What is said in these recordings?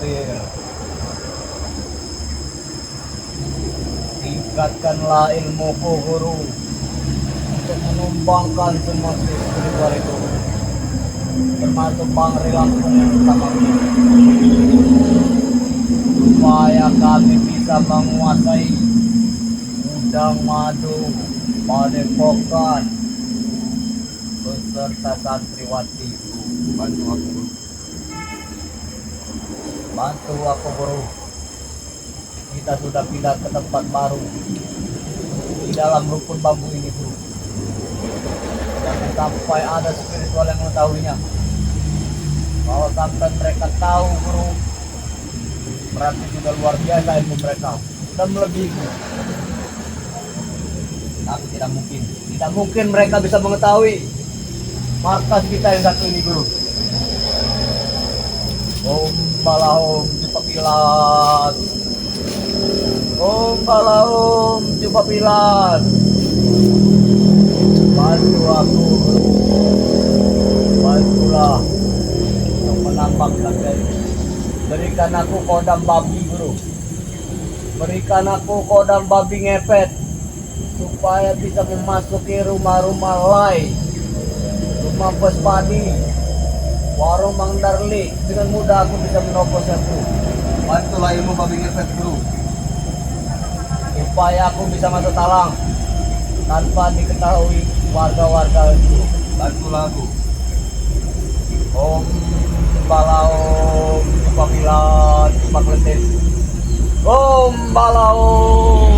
khawatir. Tingkatkanlah ilmuku guru untuk menumbangkan semua spiritual itu, termasuk Bangri Lampung yang utama ini, supaya kami bisa menguasai Gudang Madu, Padepokan beserta santriwati. Bantu aku guru. Bantu aku guru. Kita sudah pindah ke tempat baru di dalam rukun bambu ini guru. Jangan sampai ada spiritual yang mengetahuinya. Kalau sampai mereka tahu guru, berarti sudah luar biasa ilmu mereka, sudah melebihi. Tapi tidak mungkin mereka bisa mengetahui markas kita yang satu ini guru. Om Bala Om Cipapilat, Om Bala Om Cipapilat, bantu aku guru, bantulah untuk menambah sakit. Berikan aku kodam babi guru, berikan aku kodam babi ngepet, supaya bisa memasuki rumah-rumah lain, rumah Bos Padi, warung Mang Darli. Dengan mudah aku bisa menoposnya guru. Bantulah ilmu babi ngepet guru, supaya aku bisa masuk talang tanpa diketahui warga-warga itu. Bantulah aku. Om Bala Om Cipapilat Cipakletis, Om Bala Om.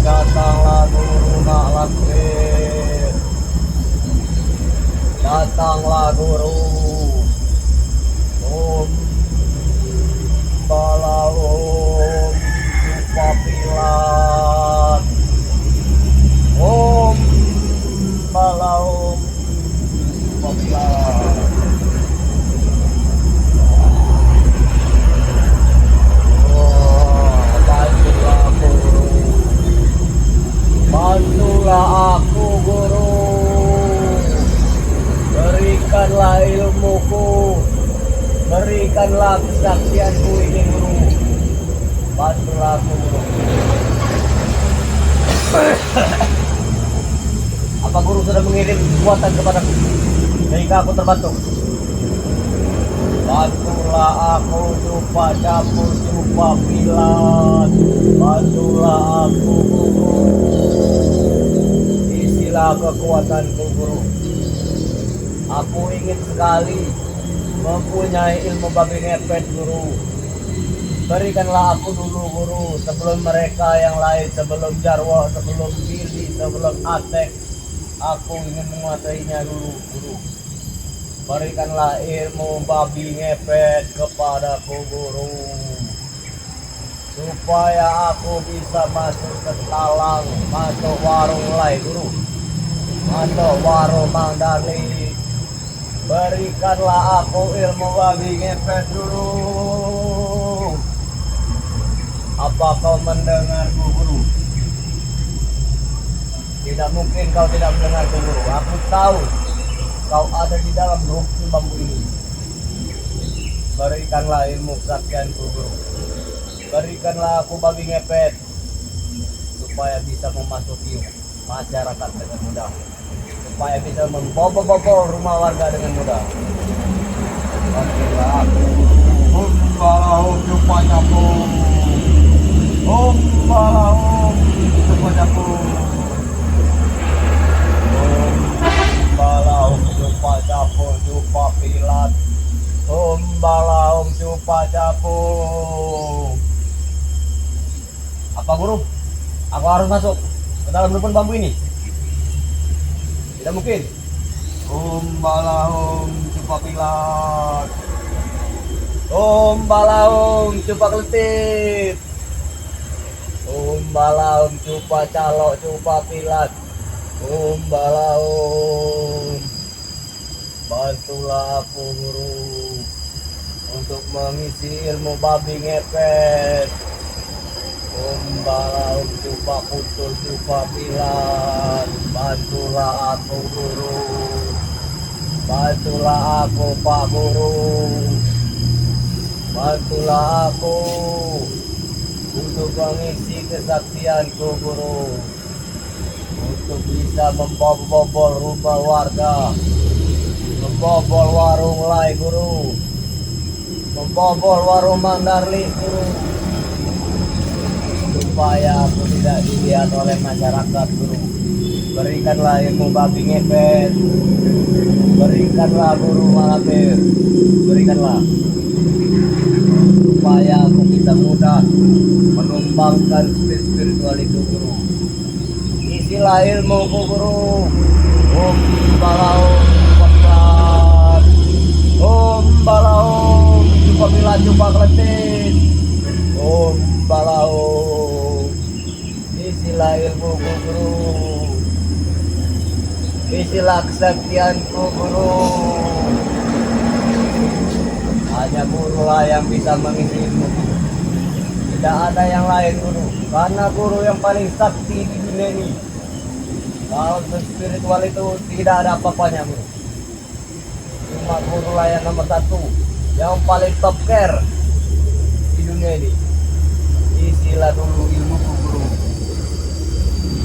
Datanglah guru nak lampir, datanglah guru. Om Bala Om Cipapilat, Om Bala Om Cipapilat. Bantulah aku guru, berikanlah ilmuku, berikanlah kesaksianku ini guru. Bantulah aku guru. Apa guru sudah mengirim kekuatan kepadaku sehingga aku terbantu? Bantulah aku Jupa Dapur Jupa Pilat, bantulah aku guru. Isilah kekuatanku guru. Aku ingin sekali mempunyai ilmu babi ngepet guru. Berikanlah aku dulu guru, sebelum mereka yang lain, sebelum Jarwo, sebelum Billy, sebelum Atek. Aku ingin menguasainya dulu guru. Berikanlah ilmu babi ngepet kepadaku guru, supaya aku bisa masuk ke talang, masuk warung lain guru, masuk warung Mang Darli. Berikanlah aku ilmu babi ngepet dulu. Apa kau mendengarku guru? Tidak mungkin kau tidak mendengarku guru. Aku tahu kau ada di dalam rukun bambu ini. Berikanlah ilmu kesaktianku guru. Berikanlah aku babi ngepet, supaya bisa memasuki masyarakat dengan mudah, supaya bisa membobol rumah warga dengan mudah. Bantulah aku. Om Bala Om Jupa Dapur, Om Bala Om Jupa Dapur, Om Bala Om Jupa Dapur Jupa Pilat, Om Bala Om Jupa Dapur. Apa guru? Aku harus masuk ke dalam rukun bambu ini? Tidak mungkin. Om Bala Om Jupa Pilat, Om Bala Om Jupa Kletit, Om Bala Om Jupa Calok Jupa Pilat, Om Bala Om. Bantulah aku guru untuk mengisi ilmu babi ngepet, Om Bala Om Coba Putul Coba Bilan, bantulah aku guru, bantulah aku Pak Guru, bantulah aku untuk mengisi kesaktianku guru, untuk bisa membobol rumah warga, membobol warung Lai guru, membobol warung Mang Darli guru, supaya aku tidak dilihat oleh masyarakat guru. Berikanlah ilmu babi ngepet, berikanlah guru Malapir, berikanlah supaya aku bisa mudah menumbangkan spiritual itu guru. Isilah ilmuku guru. Om Balaum Cepat, Om Balaum Coba Bila Coba Kletin, Om Balaum. Isilah ilmuku guru, isilah kesaktianku guru. Hanya guru lah yang bisa mengisi ilmu. Tidak ada yang lain guru, karena guru yang paling sakti di dunia ini. Kalau spiritual itu tidak ada apa-apanya guru. Cuma guru lah yang nomor satu, yang paling top care di dunia ini. Isilah dulu ilmuku guru,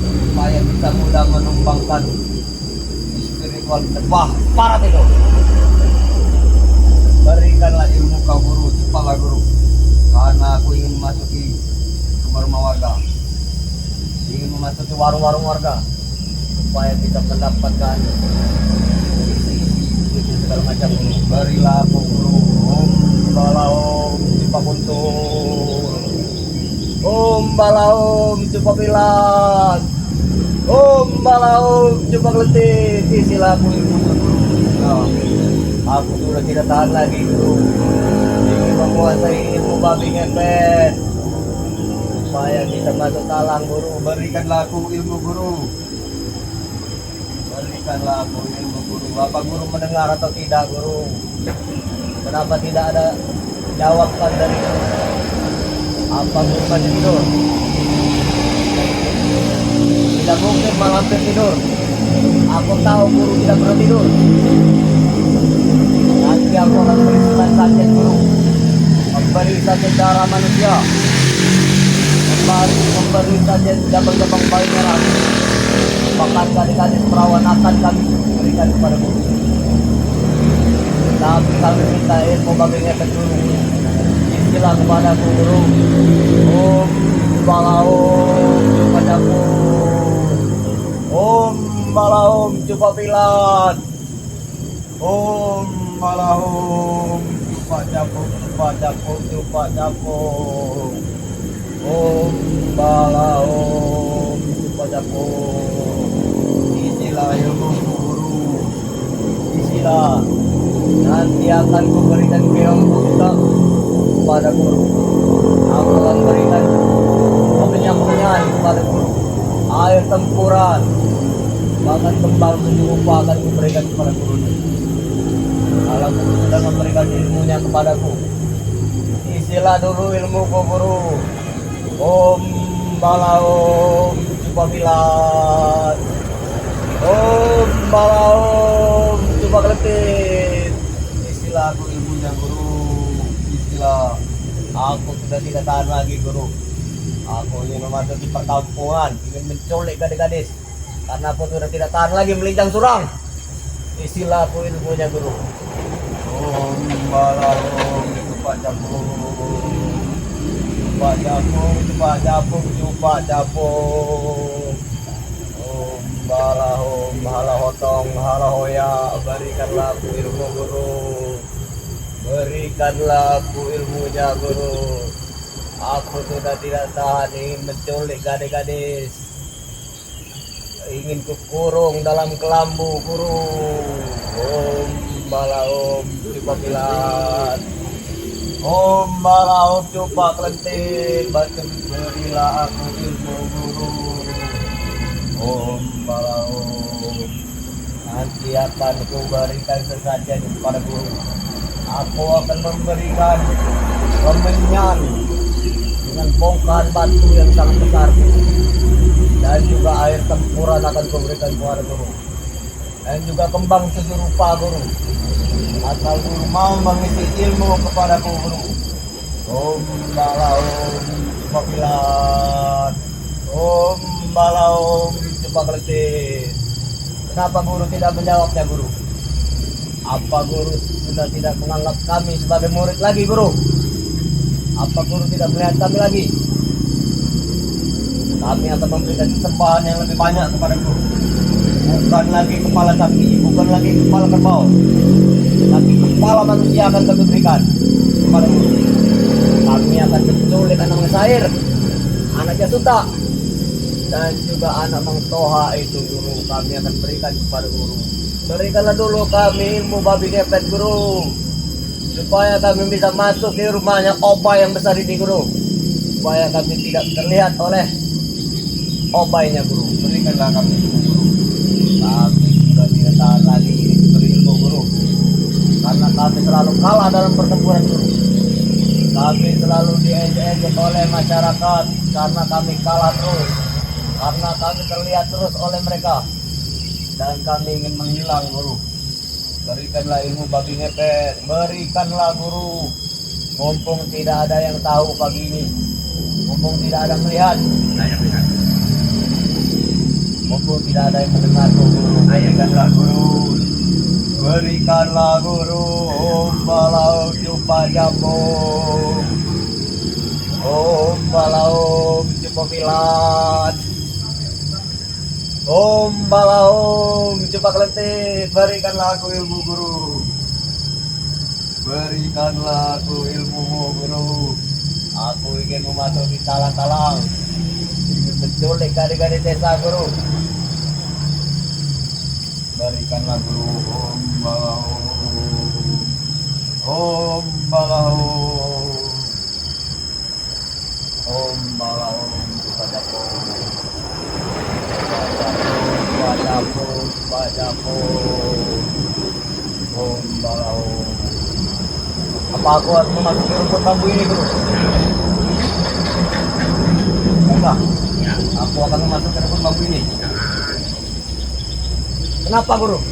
supaya bisa mudah menumbangkan spiritual wah parah itu. Berikanlah ilmu kau guru, cepatlah guru, karena aku ingin memasuki rumah-rumah warga, ingin memasuki warung-warung warga, supaya bisa mendapatkan isi segala macam guru. Berilah aku guru. Om Balaum Coba Kuntul, Om Balaum Coba Bilan, Om Balaum Coba Kletin. Isilah aku ilmu guru. Nah, aku sudah tidak tahan lagi guru, ingin menguasai ilmu babi ngepet, supaya bisa masuk talang guru. Berikanlah aku ilmu guru, berikanlah aku ilmu guru. Apa guru mendengar atau tidak guru? Kenapa tidak ada jawaban dari guru? Apa guru masih tidur? Tidak mungkin Malampir tidur. Aku tahu guru tidak pernah tidur. Nanti aku akan beri sajian guru, memberi sajian darah manusia, memberi sajian jabang-jabang bayi merah, bahkan gadis-gadis perawan akan kami berikan kepada guru. Tapi kami minta ilmu babi ngepet dulu. Isilah kepada guru. Om Balaum Coba Cabut, Om Balaum Coba Bilan, Om Balaum Coba Cabut, Coba Cabut, Coba Cabut, Om Balaum Coba Cabut. Isilah ilmu guru, isilah. Nanti akan kuberikan bilang buta kepada guru. Aku akan berikan kemenyan-kemenyan kepada guru, air tempuran, bahkan kembang tujuh rupa akan kuberikan kepada guru. Kalau guru sudah memberikan ilmunya kepadaku, isilah dulu ilmuku guru. Om Balaum Coba Bilan, Om Balaum Coba Kletin. Isilah aku ilmunya guru, isilah. Aku sudah tidak tahan lagi guru. Aku ingin memasuki perkampungan, ingin menculik gadis-gadis, karena aku sudah tidak tahan lagi melincang surang. Isilah aku ilmunya guru. Om Balaum Coba Cabut, Coba Cabut, Coba Cabut, Coba Cabut. Om Balaum Halahotong Halahoya. Berikanlah aku ilmu guru, berikanlah aku ilmunya guru. Aku sudah tidak tahan, ingin menculik gadis-gadis, ingin kukurung dalam kelambu guru. Om Balaum Coba Bilan, Om Balaum Coba Kletin. Berilah aku ilmu guru. Om Balaum, nanti akan kuberikan sesajen kepada guru. Aku akan memberikan kemenyan dengan bongkahan batu yang sangat besar, guru. Dan juga air tempuran akan kuberikan kepada guru. Dan juga kembang 7 rupa, guru. Asal guru mau mengisi ilmu kepadaku, guru. Om Bala Om Cepakilat, Om Bala Om Cepakletin. Kenapa guru tidak menjawabnya, guru? Apa guru sudah tidak menganggap kami sebagai murid lagi, guru? Apa guru tidak melihat kami lagi? Kami akan memberikan sembahan yang lebih banyak kepada guru. Bukan lagi kepala sapi, bukan lagi kepala kerbau, tapi kepala manusia akan kami berikan kepada guru. Kami akan menculik anak Sair, anak Jasuta, dan juga anak Mang Toha itu, guru. Kami akan berikan kepada guru. Berikanlah dulu kami ilmu babi ngepet, guru, supaya kami bisa masuk di rumahnya Obay yang besar ini, guru. Supaya kami tidak terlihat oleh Obaynya, guru. Berikanlah kami ilmu, guru. Kami sudah tidak tahan lagi berilmu, guru, karena kami selalu kalah dalam pertempuran, guru. Kami selalu diejek-ejek oleh masyarakat karena kami kalah terus, karena kami terlihat terus oleh mereka, dan kami ingin menghilang, guru. Berikanlah ilmu babi ngepet, berikanlah, guru. Mumpung tidak ada yang tahu pagi ini, mumpung tidak ada melihat, mumpung tidak ada yang mendengar, guru. Berikanlah, guru. Berikanlah, guru. Om Balau Jupa Jambu, Om Balau Jupa Pilat, Om Balau Jupa Kelentit. Berikanlah aku ilmu, guru. Berikanlah aku ilmumu, guru. Aku ingin memasuki talang-talang, ingin menculik gadis-gadis desa, guru. Berikanlah, guru. Om Balau, Om Balau, Om Balau Padaku, Padaku, Padaku, Om Balau. Apa aku harus memasuki rumput bambu ini, guru? Enggak. Aku akan memasuki rumput bambu ini. Kenapa, guru?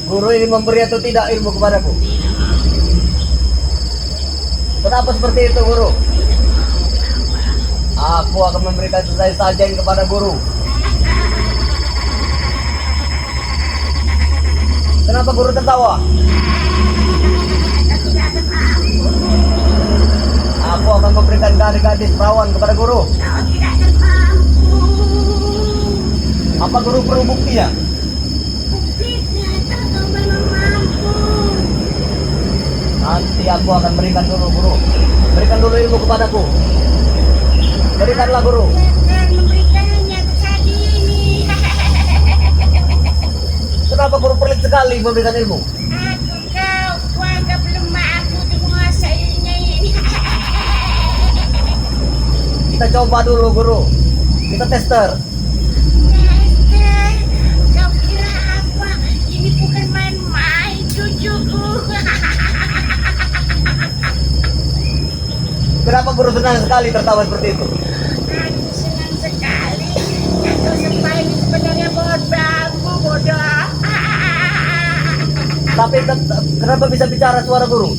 Guru ingin memberi atau tidak ilmu kepadaku? Kenapa seperti itu, guru? Aku akan memberikan selesai sajian kepada guru. Kenapa guru tertawa? Aku akan memberikan gadis-gadis perawan kepada guru. Apa guru perlu buktinya? Nanti aku akan berikan dulu, guru. Berikan dulu ilmu kepadaku. Berikanlah, guru. Jangan memberikannya saat ini. Kenapa guru pelit sekali memberikan ilmu? Kau anggap lemah aku untuk menguasainya ini. Kita coba dulu, guru. Kita tester. Kau kira apa? Ini bukan main-main, cucuku. Kenapa guru senang sekali tertawa seperti itu? Aku senang sekali. Kau semua ini sebenarnya bodoh, bodoh. Tapi kenapa bisa bicara suara guru?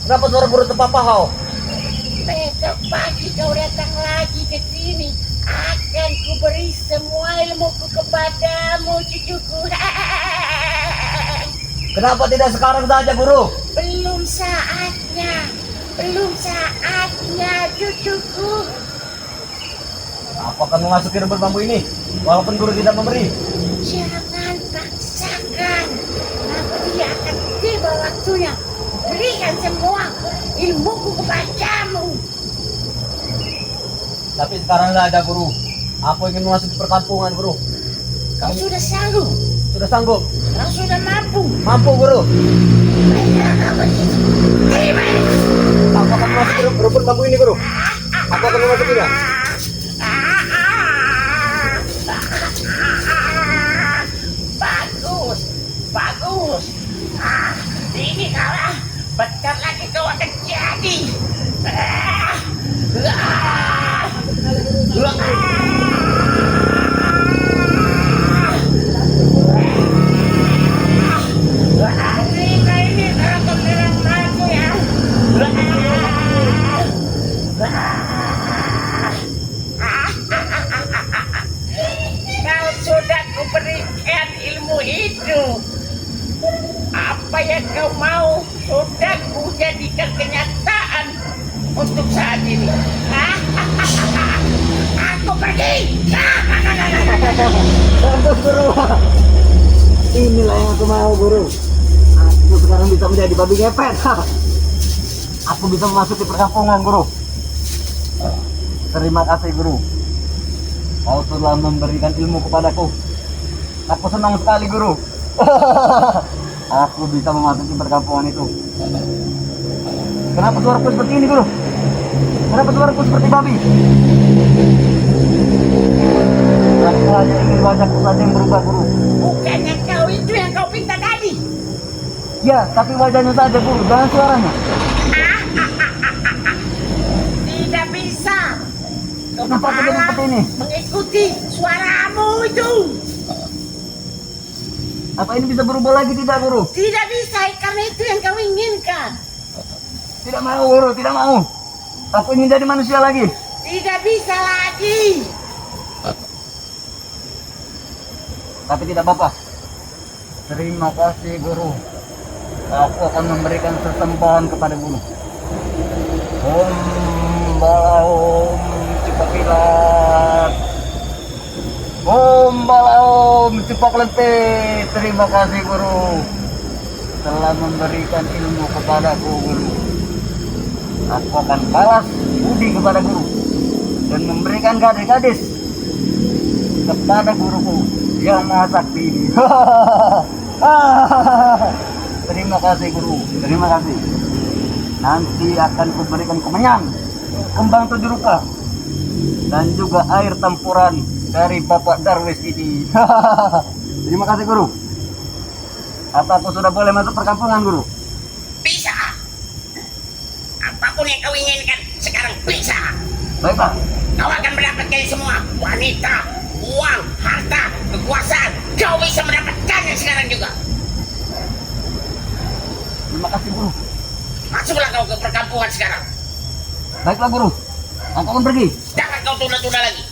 Kenapa suara guru terpapahau? Besok pagi kau datang lagi ke sini. Akan kuberi semua ilmuku kepadamu, cucuku. Kenapa tidak sekarang saja, guru? Belum saatnya. Belum saatnya, cucuku. Aku akan memasuki rumput bambu ini, walaupun guru tidak memberi. Jangan paksakan. Aku tidak akan tiba waktunya. Berikan semua ilmuku kepadamu. Tapi sekarang saja, guru. Aku ingin memasuki perkampungan, guru. Kau sudah sanggup. Sudah sanggup? Kau sudah mampu. Mampu, guru. Baiklah, kau begitu. Terima. Aku akan memasuki rumput bambu ini, guru. Aku akan memasukinya. Bagus, bagus. Sini kalah. Bentar lagi kau akan jadi. Ah. Ah. Ah. Ini kalau kau menyerang aku ya. Kau sudah kuberikan ilmu itu. Apa yang kau mau sudah kujadikan kenyataan untuk saat ini. Aku pergi. Bagus guru. Inilah yang aku mau guru. Aku sekarang bisa menjadi babi ngepet. Aku bisa memasuki perkampungan guru. Terima kasih guru. Kau telah memberikan ilmu kepadaku. Aku senang sekali guru. Aku bisa memasuki perkampungan itu. Kenapa suaraku seperti ini guru? Kenapa suaraku seperti babi? Aku hanya ingin wajahku saja yang berubah guru. Bukannya kau itu yang kau pinta tadi? Ya, tapi wajahnya saja guru, jangan suaranya. Tidak bisa. Kau Kenapa aku jadi malah seperti ini? mengikuti suaramu itu. Apa ini bisa berubah lagi tidak guru? Tidak bisa, karena itu yang kau inginkan. Tidak mau guru, tidak mau. Aku ingin jadi manusia lagi. Tidak bisa lagi. Tapi tidak apa-apa. Terima kasih guru. Aku akan memberikan sesembahan kepada guru. Om Balaum Cipakilat. Om Balaum Cipaklente. Terima kasih guru telah memberikan ilmu kepadaku guru. Aku akan balas budi kepada guru dan memberikan gadis-gadis kepada guruku yang maha sakti ini. Terima kasih guru, terima kasih. Nanti akan kuberikan kemenyan, kembang tujuh rupa, dan juga air tempuran dari Bapak Darwis ini. Terima kasih guru. Apa aku sudah boleh masuk perkampungan guru? Bisa. Apapun yang kau inginkan sekarang bisa. Baik Pak. Kau akan mendapatkan semua wanita, uang, harta, kekuasaan. Kau bisa mendapatkannya sekarang juga. Terima kasih guru. Masuklah kau ke perkampungan sekarang. Baiklah guru. Aku akan pergi. Jangan kau tunda-tunda lagi.